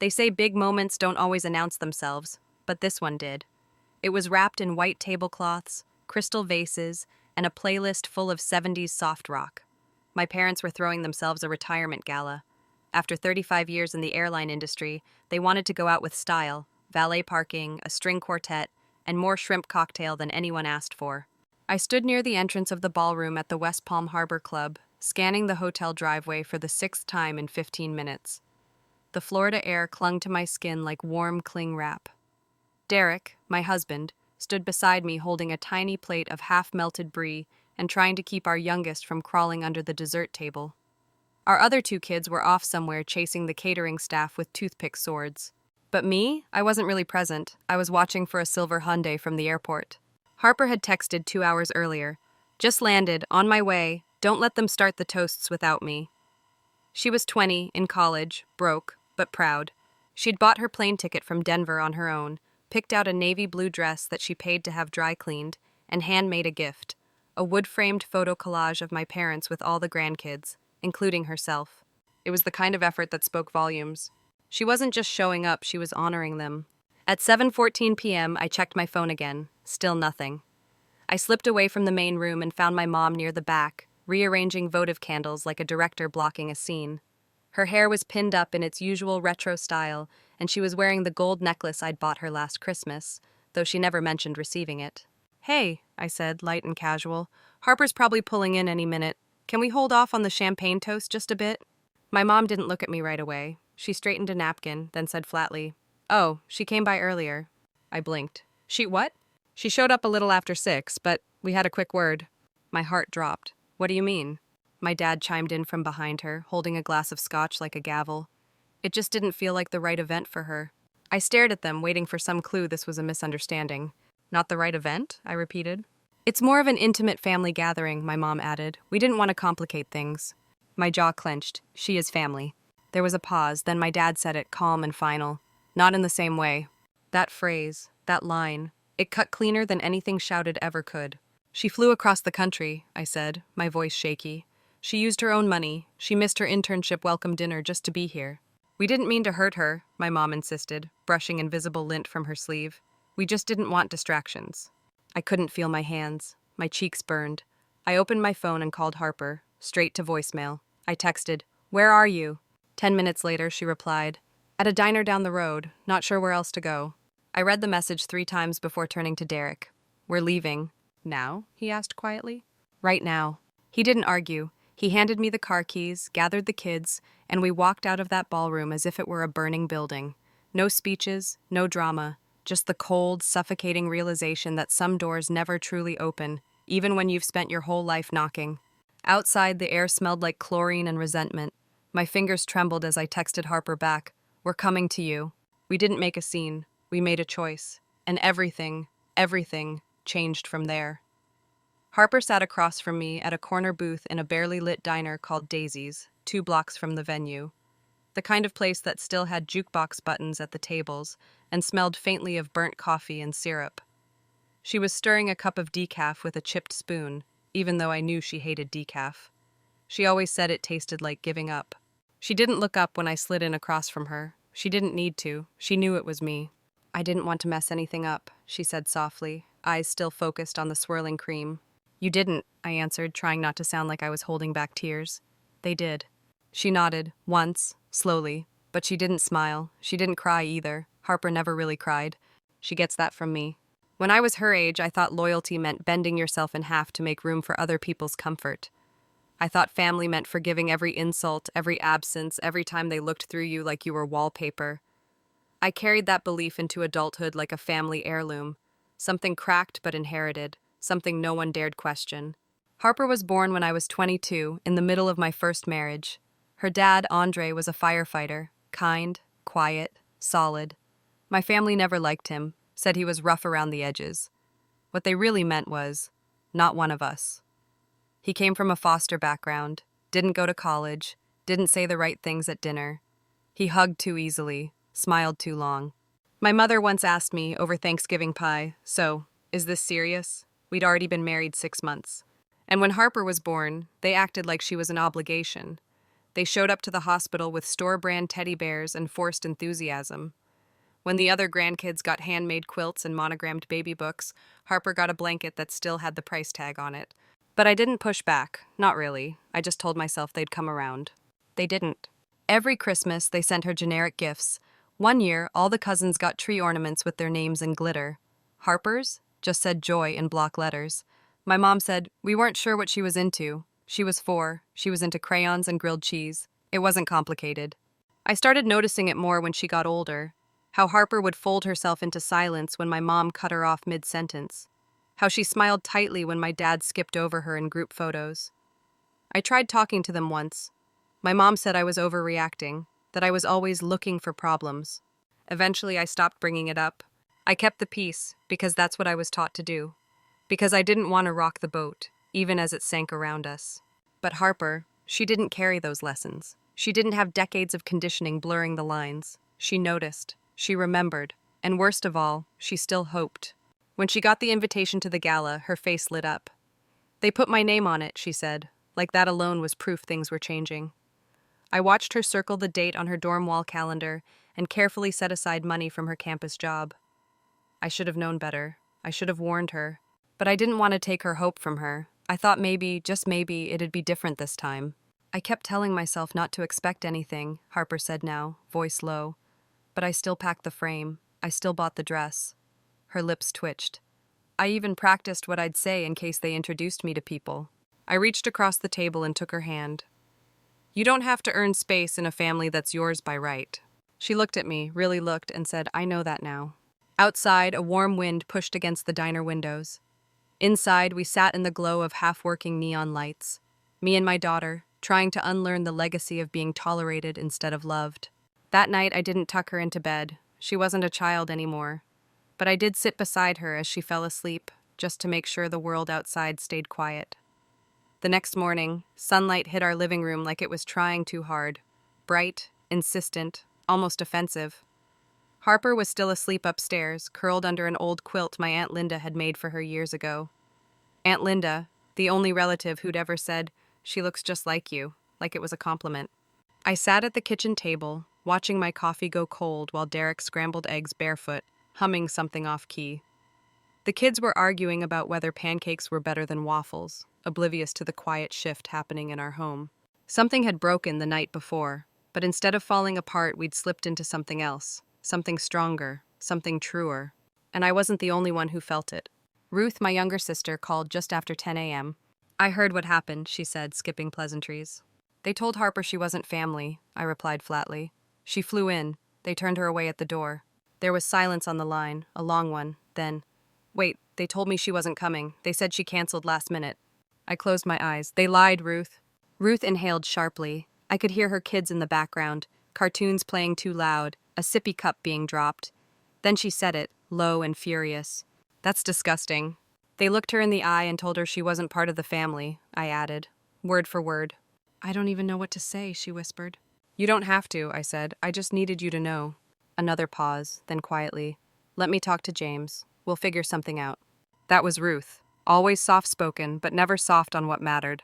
They say big moments don't always announce themselves, but this one did. It was wrapped in white tablecloths, crystal vases, and a playlist full of 70s soft rock. My parents were throwing themselves a retirement gala. After 35 years in the airline industry, they wanted to go out with style, valet parking, a string quartet, and more shrimp cocktail than anyone asked for. I stood near the entrance of the ballroom at the West Palm Harbor Club, scanning the hotel driveway for the sixth time in 15 minutes. The Florida air clung to my skin like warm cling wrap. Derek, my husband, stood beside me holding a tiny plate of half-melted brie and trying to keep our youngest from crawling under the dessert table. Our other two kids were off somewhere chasing the catering staff with toothpick swords. But me, I wasn't really present. I was watching for a silver Hyundai from the airport. Harper had texted 2 hours earlier. Just landed, on my way, don't let them start the toasts without me. She was 20, in college, broke, but proud. She'd bought her plane ticket from Denver on her own, picked out a navy blue dress that she paid to have dry cleaned, and handmade a gift, a wood-framed photo collage of my parents with all the grandkids, including herself. It was the kind of effort that spoke volumes. She wasn't just showing up, she was honoring them. At 7:14 p.m., I checked my phone again. Still nothing. I slipped away from the main room and found my mom near the back, rearranging votive candles like a director blocking a scene. Her hair was pinned up in its usual retro style, and she was wearing the gold necklace I'd bought her last Christmas, though she never mentioned receiving it. "Hey," I said, light and casual. "Harper's probably pulling in any minute. Can we hold off on the champagne toast just a bit?" My mom didn't look at me right away. She straightened a napkin, then said flatly, "Oh, she came by earlier." I blinked. "She what?" "She showed up a little after 6, but we had a quick word." My heart dropped. "What do you mean?" My dad chimed in from behind her, holding a glass of scotch like a gavel. "It just didn't feel like the right event for her." I stared at them, waiting for some clue this was a misunderstanding. "Not the right event?" I repeated. "It's more of an intimate family gathering," my mom added. "We didn't want to complicate things." My jaw clenched. She is family. There was a pause, then my dad said it, calm and final. "Not in the same way." That phrase, that line, it cut cleaner than anything shouted ever could. "She flew across the country," I said, my voice shaky. "She used her own money. She missed her internship welcome dinner just to be here." "We didn't mean to hurt her," my mom insisted, brushing invisible lint from her sleeve. "We just didn't want distractions." I couldn't feel my hands. My cheeks burned. I opened my phone and called Harper, straight to voicemail. I texted, "Where are you?" 10 minutes later, she replied, "At a diner down the road, not sure where else to go." I read the message 3 times before turning to Derek. "We're leaving." "Now?" he asked quietly. "Right now." He didn't argue. He handed me the car keys, gathered the kids, and we walked out of that ballroom as if it were a burning building. No speeches, no drama, just the cold, suffocating realization that some doors never truly open, even when you've spent your whole life knocking. Outside, the air smelled like chlorine and resentment. My fingers trembled as I texted Harper back, "We're coming to you." We didn't make a scene. We made a choice. And everything changed from there. Harper sat across from me at a corner booth in a barely lit diner called Daisy's, 2 blocks from the venue. The kind of place that still had jukebox buttons at the tables and smelled faintly of burnt coffee and syrup. She was stirring a cup of decaf with a chipped spoon, even though I knew she hated decaf. She always said it tasted like giving up. She didn't look up when I slid in across from her. She didn't need to. She knew it was me. "I didn't want to mess anything up," she said softly, eyes still focused on the swirling cream. "You didn't," I answered, trying not to sound like I was holding back tears. "They did." She nodded, once, slowly, but she didn't smile. She didn't cry either. Harper never really cried. She gets that from me. When I was her age, I thought loyalty meant bending yourself in half to make room for other people's comfort. I thought family meant forgiving every insult, every absence, every time they looked through you like you were wallpaper. I carried that belief into adulthood like a family heirloom, something cracked but inherited, something no one dared question. Harper was born when I was 22, in the middle of my first marriage. Her dad, Andre, was a firefighter, kind, quiet, solid. My family never liked him, said he was rough around the edges. What they really meant was, not one of us. He came from a foster background, didn't go to college, didn't say the right things at dinner. He hugged too easily, smiled too long. My mother once asked me over Thanksgiving pie, "So, is this serious?" We'd already been married 6 months. And when Harper was born, they acted like she was an obligation. They showed up to the hospital with store-brand teddy bears and forced enthusiasm. When the other grandkids got handmade quilts and monogrammed baby books, Harper got a blanket that still had the price tag on it. But I didn't push back. Not really. I just told myself they'd come around. They didn't. Every Christmas, they sent her generic gifts. One year, all the cousins got tree ornaments with their names in glitter. Harper's just said joy in block letters. My mom said we weren't sure what she was into. She was 4. She was into crayons and grilled cheese. It wasn't complicated. I started noticing it more when she got older. How Harper would fold herself into silence when my mom cut her off mid-sentence. How she smiled tightly when my dad skipped over her in group photos. I tried talking to them once. My mom said I was overreacting, that I was always looking for problems. Eventually, I stopped bringing it up. I kept the peace, because that's what I was taught to do. Because I didn't want to rock the boat, even as it sank around us. But Harper, she didn't carry those lessons. She didn't have decades of conditioning blurring the lines. She noticed. She remembered. And worst of all, she still hoped. When she got the invitation to the gala, her face lit up. They put my name on it, she said, like that alone was proof things were changing. I watched her circle the date on her dorm wall calendar and carefully set aside money from her campus job. I should have known better. I should have warned her. But I didn't want to take her hope from her. I thought maybe, just maybe, it'd be different this time. I kept telling myself not to expect anything, Harper said now, voice low. But I still packed the frame. I still bought the dress. Her lips twitched. I even practiced what I'd say in case they introduced me to people. I reached across the table and took her hand. You don't have to earn space in a family that's yours by right. She looked at me, really looked, and said, I know that now. Outside, a warm wind pushed against the diner windows. Inside, we sat in the glow of half-working neon lights. Me and my daughter, trying to unlearn the legacy of being tolerated instead of loved. That night, I didn't tuck her into bed. She wasn't a child anymore. But I did sit beside her as she fell asleep, just to make sure the world outside stayed quiet. The next morning, sunlight hit our living room like it was trying too hard. Bright, insistent, almost offensive. Harper was still asleep upstairs, curled under an old quilt my Aunt Linda had made for her years ago. Aunt Linda, the only relative who'd ever said, she looks just like you, like it was a compliment. I sat at the kitchen table, watching my coffee go cold while Derek scrambled eggs barefoot, humming something off-key. The kids were arguing about whether pancakes were better than waffles, oblivious to the quiet shift happening in our home. Something had broken the night before, but instead of falling apart, we'd slipped into something else, something stronger, something truer. And I wasn't the only one who felt it. Ruth, my younger sister, called just after 10 a.m. I heard what happened, she said, skipping pleasantries. They told Harper she wasn't family, I replied flatly. She flew in. They turned her away at the door. There was silence on the line, a long one. Then, wait, they told me she wasn't coming. They said she canceled last minute. I closed my eyes. They lied, Ruth. Ruth inhaled sharply. I could hear her kids in the background, cartoons playing too loud, a sippy cup being dropped. Then she said it, low and furious. That's disgusting. They looked her in the eye and told her she wasn't part of the family, I added, word for word. I don't even know what to say, she whispered. You don't have to, I said. I just needed you to know. Another pause, then quietly. Let me talk to James. We'll figure something out. That was Ruth, always soft-spoken, but never soft on what mattered.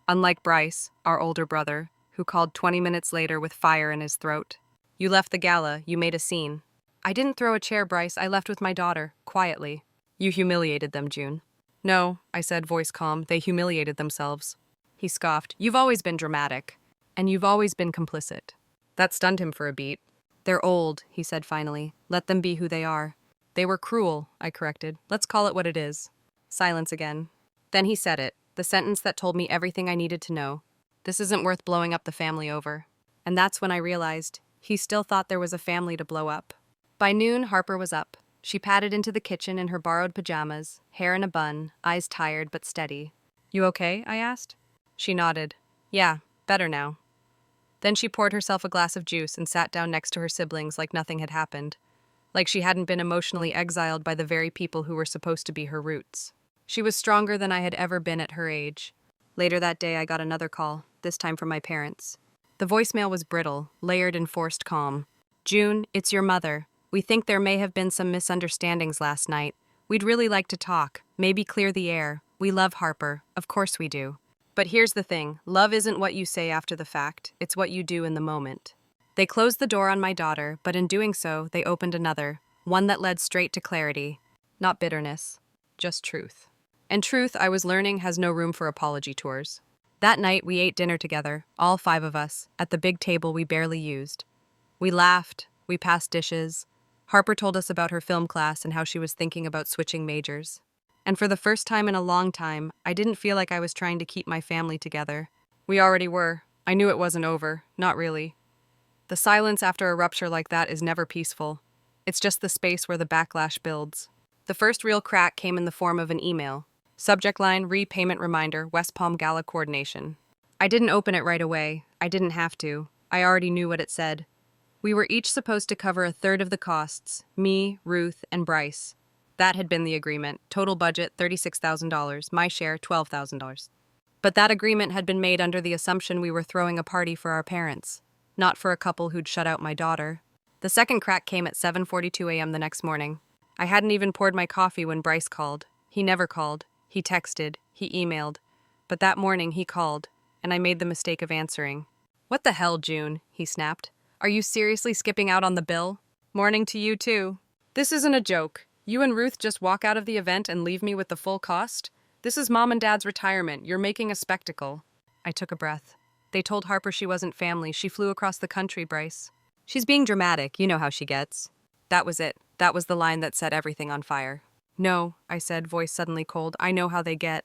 Unlike Bryce, our older brother, who called 20 minutes later with fire in his throat. You left the gala, you made a scene. I didn't throw a chair, Bryce. I left with my daughter, quietly. You humiliated them, June. No, I said, voice calm. They humiliated themselves. He scoffed. You've always been dramatic. And you've always been complicit. That stunned him for a beat. They're old, he said finally. Let them be who they are. They were cruel, I corrected. Let's call it what it is. Silence again. Then he said it, the sentence that told me everything I needed to know. This isn't worth blowing up the family over. And that's when I realized he still thought there was a family to blow up. By noon, Harper was up. She padded into the kitchen in her borrowed pajamas, hair in a bun, eyes tired but steady. You okay? I asked. She nodded. Yeah, better now. Then she poured herself a glass of juice and sat down next to her siblings like nothing had happened. Like she hadn't been emotionally exiled by the very people who were supposed to be her roots. She was stronger than I had ever been at her age. Later that day, I got another call, this time from my parents. The voicemail was brittle, layered in forced calm. June, it's your mother. We think there may have been some misunderstandings last night. We'd really like to talk, maybe clear the air. We love Harper. Of course we do. But here's the thing, love isn't what you say after the fact, it's what you do in the moment. They closed the door on my daughter, but in doing so, they opened another, one that led straight to clarity. Not bitterness, just truth. And truth, I was learning, has no room for apology tours. That night, we ate dinner together, all 5 of us, at the big table we barely used. We laughed, we passed dishes. Harper told us about her film class and how she was thinking about switching majors. And for the first time in a long time, I didn't feel like I was trying to keep my family together. We already were. I knew it wasn't over, not really. The silence after a rupture like that is never peaceful. It's just the space where the backlash builds. The first real crack came in the form of an email. Subject line, repayment reminder, West Palm Gala coordination. I didn't open it right away. I didn't have to. I already knew what it said. We were each supposed to cover a third of the costs, me, Ruth, and Bryce. That had been the agreement. Total budget, $36,000. My share, $12,000. But that agreement had been made under the assumption we were throwing a party for our parents, not for a couple who'd shut out my daughter. The second crack came at 7:42 a.m. the next morning. I hadn't even poured my coffee when Bryce called. He never called. He texted. He emailed. But that morning he called, and I made the mistake of answering. "What the hell, June?" he snapped. "Are you seriously skipping out on the bill? Morning to you, too. This isn't a joke. You and Ruth just walk out of the event and leave me with the full cost? This is Mom and Dad's retirement. You're making a spectacle." I took a breath. They told Harper she wasn't family. She flew across the country, Bryce. She's being dramatic. You know how she gets. That was it. That was the line that set everything on fire. "No," I said, voice suddenly cold. "I know how they get."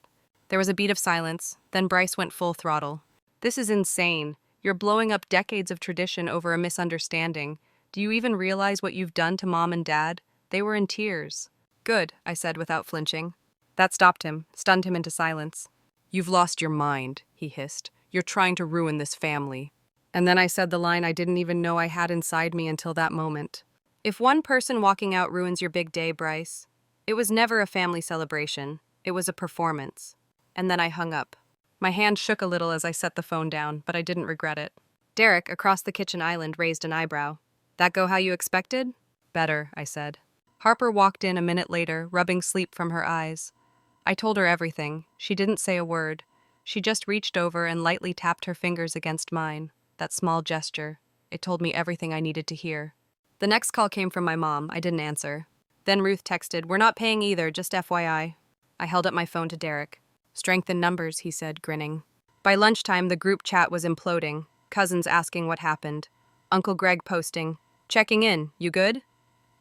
There was a beat of silence. Then Bryce went full throttle. "This is insane. You're blowing up decades of tradition over a misunderstanding. Do you even realize what you've done to Mom and Dad? They were in tears." "Good," I said without flinching. That stopped him, stunned him into silence. "You've lost your mind," he hissed. "You're trying to ruin this family." And then I said the line I didn't even know I had inside me until that moment. "If one person walking out ruins your big day, Bryce, it was never a family celebration. It was a performance." And then I hung up. My hand shook a little as I set the phone down, but I didn't regret it. Derek, across the kitchen island, raised an eyebrow. "That go how you expected?" "Better," I said. Harper walked in a minute later, rubbing sleep from her eyes. I told her everything. She didn't say a word. She just reached over and lightly tapped her fingers against mine. That small gesture. It told me everything I needed to hear. The next call came from my mom. I didn't answer. Then Ruth texted, "We're not paying either, just FYI." I held up my phone to Derek. "Strength in numbers," he said, grinning. By lunchtime, the group chat was imploding. Cousins asking what happened. Uncle Greg posting, "Checking in, you good?"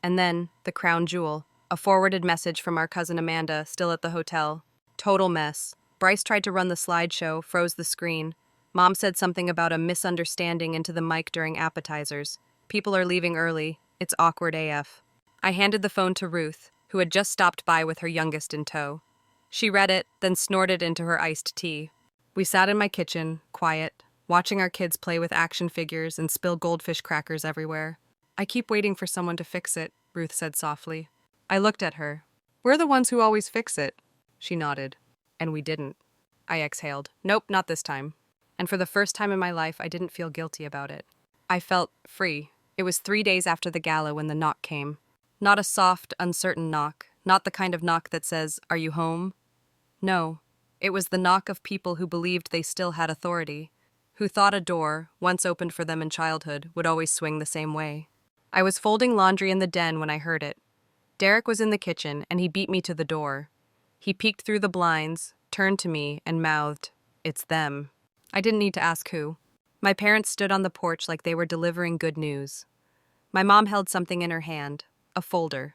And then, the crown jewel, a forwarded message from our cousin Amanda, still at the hotel. Total mess. Bryce tried to run the slideshow, froze the screen. Mom said something about a misunderstanding into the mic during appetizers. People are leaving early. It's awkward AF. I handed the phone to Ruth, who had just stopped by with her youngest in tow. She read it, then snorted into her iced tea. We sat in my kitchen, quiet, watching our kids play with action figures and spill goldfish crackers everywhere. "I keep waiting for someone to fix it," Ruth said softly. I looked at her. "We're the ones who always fix it." She nodded. "And we didn't." I exhaled. "Nope, not this time." And for the first time in my life, I didn't feel guilty about it. I felt free. It was 3 days after the gala when the knock came. Not a soft, uncertain knock. Not the kind of knock that says, "Are you home?" No. It was the knock of people who believed they still had authority, who thought a door, once opened for them in childhood, would always swing the same way. I was folding laundry in the den when I heard it. Derek was in the kitchen, and he beat me to the door. He peeked through the blinds, turned to me, and mouthed, "It's them." I didn't need to ask who. My parents stood on the porch like they were delivering good news. My mom held something in her hand, a folder,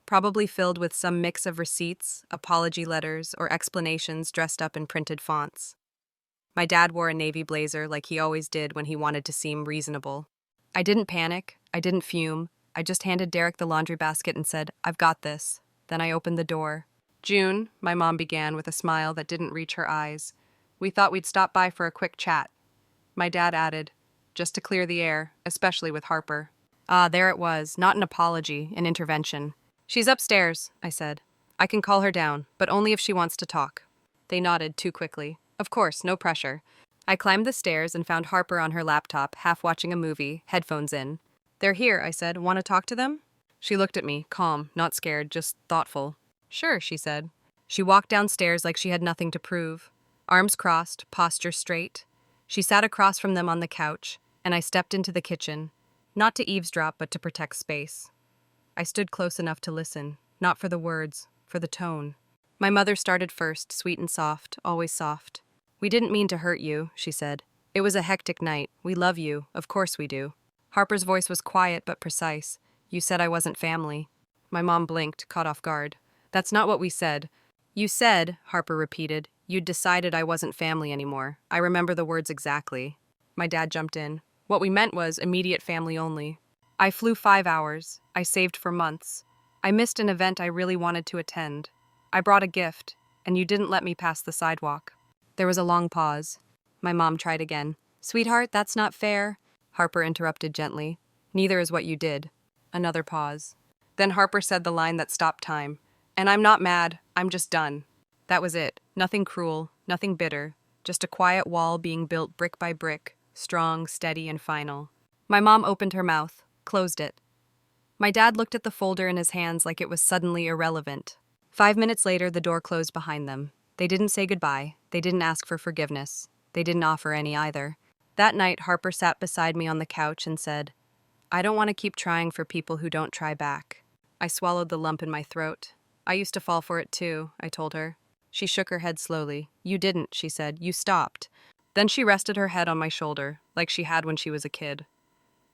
probably filled with some mix of receipts, apology letters, or explanations dressed up in printed fonts. My dad wore a navy blazer like he always did when he wanted to seem reasonable. I didn't panic. I didn't fume. I just handed Derek the laundry basket and said, "I've got this." Then I opened the door. "June," my mom began with a smile that didn't reach her eyes. "We thought we'd stop by for a quick chat." My dad added, "Just to clear the air, especially with Harper." Ah, there it was, not an apology, an intervention. "She's upstairs," I said. "I can call her down, but only if she wants to talk." They nodded too quickly. Of course, no pressure. I climbed the stairs and found Harper on her laptop, half watching a movie, headphones in. "They're here," I said. "Want to talk to them?" She looked at me, calm, not scared, just thoughtful. "Sure," she said. She walked downstairs like she had nothing to prove. Arms crossed, posture straight. She sat across from them on the couch, and I stepped into the kitchen, not to eavesdrop but to protect space. I stood close enough to listen, not for the words, for the tone. My mother started first, sweet and soft, always soft. "We didn't mean to hurt you," she said. "It was a hectic night. We love you, of course we do." Harper's voice was quiet but precise. "You said I wasn't family." My mom blinked, caught off guard. "That's not what we said." "You said," Harper repeated, "you'd decided I wasn't family anymore. I remember the words exactly." My dad jumped in. "What we meant was immediate family only." I flew 5 hours. I saved for months. I missed an event I really wanted to attend. I brought a gift, and you didn't let me pass the sidewalk. There was a long pause. My mom tried again. "Sweetheart, that's not fair." Harper interrupted gently. "Neither is what you did." Another pause. Then Harper said the line that stopped time. "And I'm not mad, I'm just done." That was it. Nothing cruel, nothing bitter. Just a quiet wall being built brick by brick, strong, steady, and final. My mom opened her mouth, closed it. My dad looked at the folder in his hands like it was suddenly irrelevant. 5 minutes later, the door closed behind them. They didn't say goodbye. They didn't ask for forgiveness. They didn't offer any either. That night, Harper sat beside me on the couch and said, "I don't want to keep trying for people who don't try back." I swallowed the lump in my throat. "I used to fall for it too," I told her. She shook her head slowly. "You didn't," she said. "You stopped." Then she rested her head on my shoulder, like she had when she was a kid.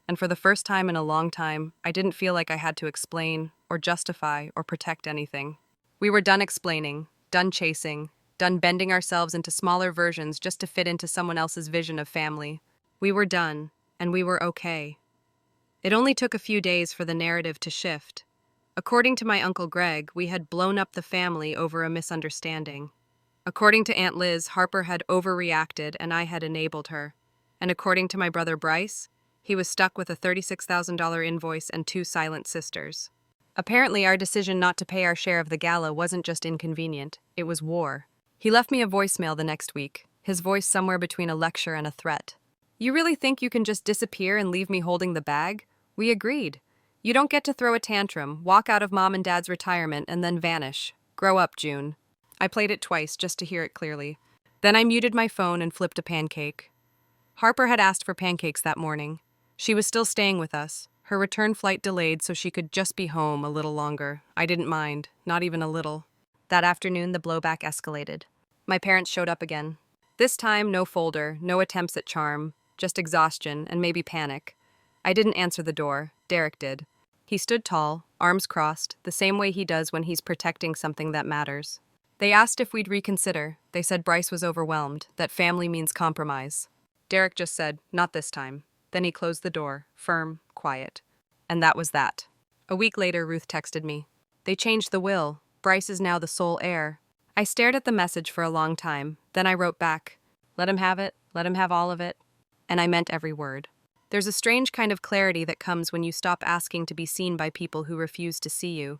And for the first time in a long time, I didn't feel like I had to explain, or justify, or protect anything. We were done explaining, done chasing, done bending ourselves into smaller versions just to fit into someone else's vision of family. We were done, and we were okay. It only took a few days for the narrative to shift. According to my Uncle Greg, we had blown up the family over a misunderstanding. According to Aunt Liz, Harper had overreacted and I had enabled her. And according to my brother Bryce, he was stuck with a $36,000 invoice and 2 silent sisters. Apparently, our decision not to pay our share of the gala wasn't just inconvenient, it was war. He left me a voicemail the next week, his voice somewhere between a lecture and a threat. "You really think you can just disappear and leave me holding the bag? We agreed. You don't get to throw a tantrum, walk out of mom and dad's retirement, and then vanish. Grow up, June." I played it twice just to hear it clearly. Then I muted my phone and flipped a pancake. Harper had asked for pancakes that morning. She was still staying with us, her return flight delayed so she could just be home a little longer. I didn't mind, not even a little. That afternoon, the blowback escalated. My parents showed up again. This time, no folder, no attempts at charm, just exhaustion and maybe panic. I didn't answer the door. Derek did. He stood tall, arms crossed, the same way he does when he's protecting something that matters. They asked if we'd reconsider. They said Bryce was overwhelmed, that family means compromise. Derek just said, "Not this time." Then he closed the door, firm, quiet. And that was that. A week later, Ruth texted me. "They changed the will. Bryce is now the sole heir." I stared at the message for a long time. Then I wrote back, "Let him have it. Let him have all of it." And I meant every word. There's a strange kind of clarity that comes when you stop asking to be seen by people who refuse to see you.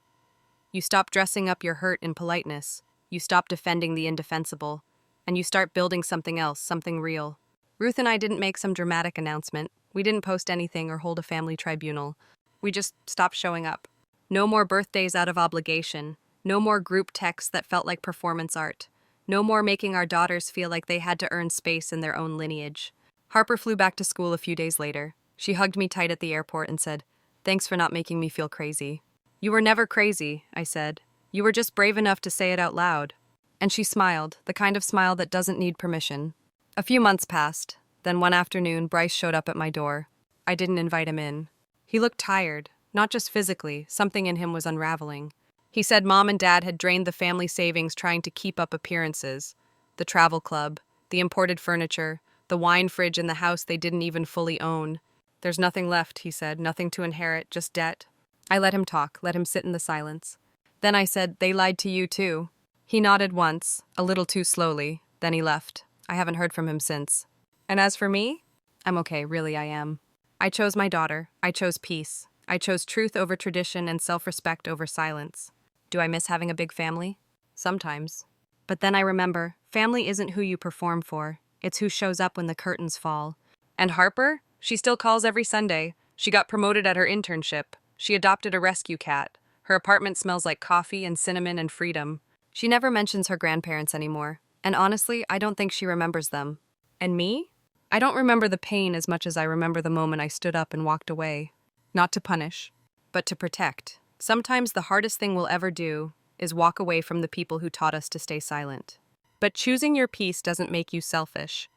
You stop dressing up your hurt in politeness. You stop defending the indefensible. And you start building something else, something real. Ruth and I didn't make some dramatic announcement. We didn't post anything or hold a family tribunal. We just stopped showing up. No more birthdays out of obligation. No more group texts that felt like performance art. No more making our daughters feel like they had to earn space in their own lineage. Harper flew back to school a few days later. She hugged me tight at the airport and said, "Thanks for not making me feel crazy." "You were never crazy," I said. "You were just brave enough to say it out loud." And she smiled, the kind of smile that doesn't need permission. A few months passed. Then one afternoon, Bryce showed up at my door. I didn't invite him in. He looked tired, not just physically, something in him was unraveling. He said mom and dad had drained the family savings trying to keep up appearances. The travel club, the imported furniture, the wine fridge in the house they didn't even fully own. "There's nothing left," he said, "nothing to inherit, just debt." I let him talk, let him sit in the silence. Then I said, "They lied to you too." He nodded once, a little too slowly, then he left. I haven't heard from him since. And as for me, I'm okay, really I am. I chose my daughter. I chose peace. I chose truth over tradition and self-respect over silence. Do I miss having a big family? Sometimes. But then I remember, family isn't who you perform for. It's who shows up when the curtains fall. And Harper? She still calls every Sunday. She got promoted at her internship. She adopted a rescue cat. Her apartment smells like coffee and cinnamon and freedom. She never mentions her grandparents anymore. And honestly, I don't think she remembers them. And me? I don't remember the pain as much as I remember the moment I stood up and walked away. Not to punish, but to protect. Sometimes the hardest thing we'll ever do is walk away from the people who taught us to stay silent. But choosing your peace doesn't make you selfish.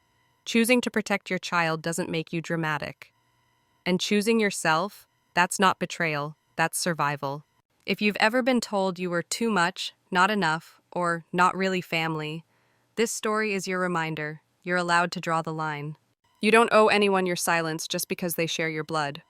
Choosing to protect your child doesn't make you dramatic. And choosing yourself, that's not betrayal, that's survival. If you've ever been told you were too much, not enough, or not really family, this story is your reminder. You're allowed to draw the line. You don't owe anyone your silence just because they share your blood.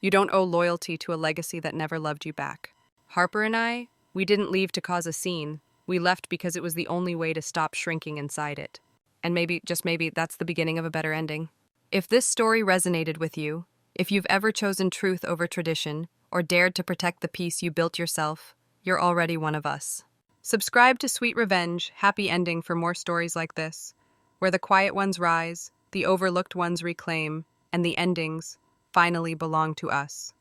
You don't owe loyalty to a legacy that never loved you back. Harper and I, we didn't leave to cause a scene. We left because it was the only way to stop shrinking inside it. And maybe, just maybe, that's the beginning of a better ending. If this story resonated with you, if you've ever chosen truth over tradition, or dared to protect the peace you built yourself, you're already one of us. Subscribe to Sweet Revenge, Happy Ending for more stories like this, where the quiet ones rise, the overlooked ones reclaim, and the endings finally belong to us.